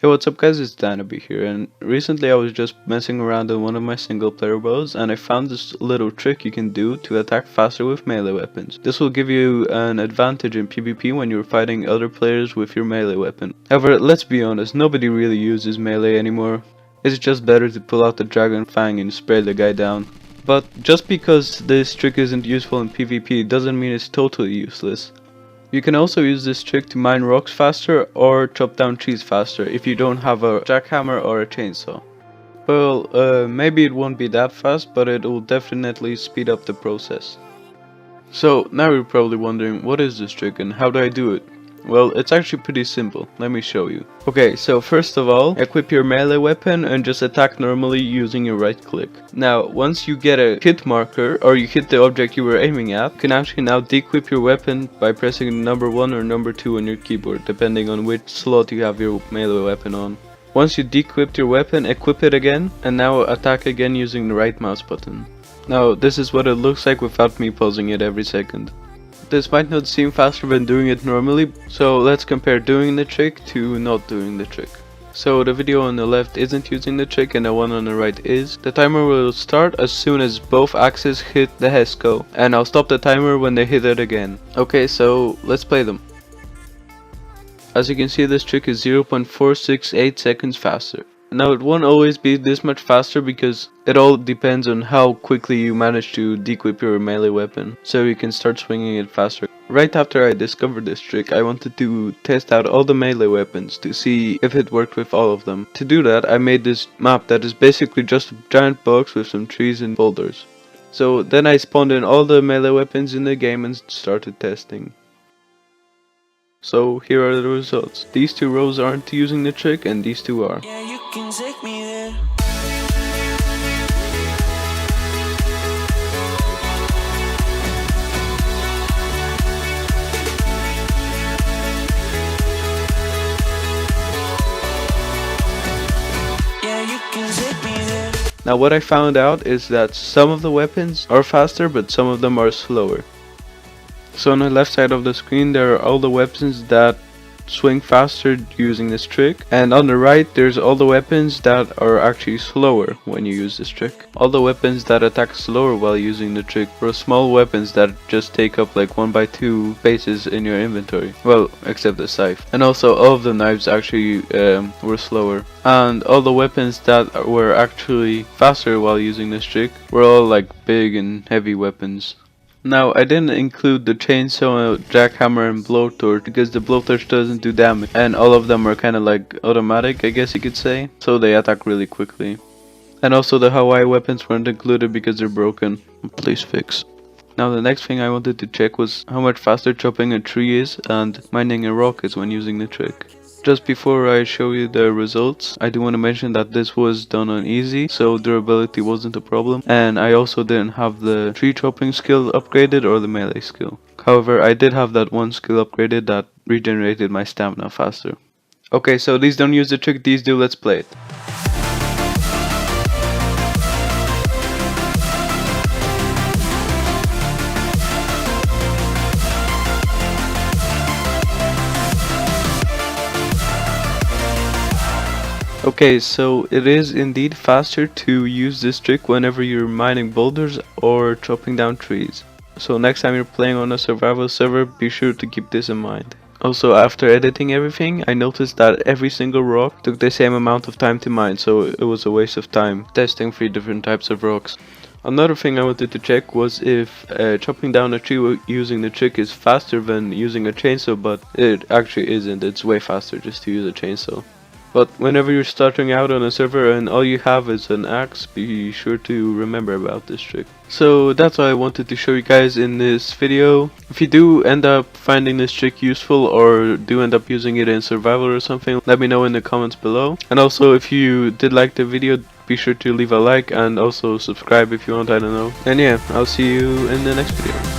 Hey, what's up guys, it's Danaby here, and recently I was just messing around on one of my single player bows and I found this little trick you can do to attack faster with melee weapons. This will give you an advantage in PvP when you're fighting other players with your melee weapon. However, let's be honest, nobody really uses melee anymore. It's just better to pull out the dragon fang and spray the guy down. But just because this trick isn't useful in PvP doesn't mean it's totally useless. You can also use this trick to mine rocks faster or chop down trees faster if you don't have a jackhammer or a chainsaw. Well, maybe it won't be that fast, but it will definitely speed up the process. So now you're probably wondering, what is this trick and how do I do it? Well, it's actually pretty simple. Let me show you. Okay, so first of all, equip your melee weapon and just attack normally using your right click. Now, once you get a hit marker or you hit the object you were aiming at, you can actually now dequip your weapon by pressing number 1 or number 2 on your keyboard, depending on which slot you have your melee weapon on. Once you dequipped your weapon, equip it again, and now attack again using the right mouse button. Now, this is what it looks like without me pausing it every second. This might not seem faster than doing it normally, so let's compare doing the trick to not doing the trick. So the video on the left isn't using the trick and the one on the right is. The timer will start as soon as both axes hit the HESCO, and I'll stop the timer when they hit it again. Okay, so let's play them. As you can see, this trick is 0.468 seconds faster. Now it won't always be this much faster because it all depends on how quickly you manage to dequip your melee weapon, so you can start swinging it faster. Right after I discovered this trick, I wanted to test out all the melee weapons to see if it worked with all of them. To do that, I made this map that is basically just a giant box with some trees and boulders. So then I spawned in all the melee weapons in the game and started testing. So here are the results. These two rows aren't using the trick and these two are. Yeah, you can take me there. Yeah, you can take me there. Now what I found out is that some of the weapons are faster but some of them are slower. So on the left side of the screen there are all the weapons that swing faster using this trick, and on the right there's all the weapons that are actually slower when you use this trick. All the weapons that attack slower while using the trick were small weapons that just take up like 1x2 spaces in your inventory. Well, except the scythe. And also all of the knives actually were slower. And all the weapons that were actually faster while using this trick were all like big and heavy weapons. Now, I didn't include the chainsaw, jackhammer and blowtorch because the blowtorch doesn't do damage and all of them are kinda like automatic, I guess you could say, so they attack really quickly. And also the Hawaii weapons weren't included because they're broken. Please fix. Now the next thing I wanted to check was how much faster chopping a tree is and mining a rock is when using the trick. Just before I show you the results, I do want to mention that this was done on easy, so durability wasn't a problem, and I also didn't have the tree chopping skill upgraded or the melee skill. However, I did have that one skill upgraded that regenerated my stamina faster. Okay, so these don't use the trick, these do, let's play it. Okay, so it is indeed faster to use this trick whenever you're mining boulders or chopping down trees. So next time you're playing on a survival server, be sure to keep this in mind. Also, after editing everything, I noticed that every single rock took the same amount of time to mine, so it was a waste of time testing 3 different types of rocks. Another thing I wanted to check was if chopping down a tree using the trick is faster than using a chainsaw, but it actually isn't. It's way faster just to use a chainsaw. But whenever you're starting out on a server and all you have is an axe, be sure to remember about this trick. So that's all I wanted to show you guys in this video. If you do end up finding this trick useful or do end up using it in survival or something, let me know in the comments below. And also if you did like the video, be sure to leave a like and also subscribe if you want, I don't know. And yeah, I'll see you in the next video.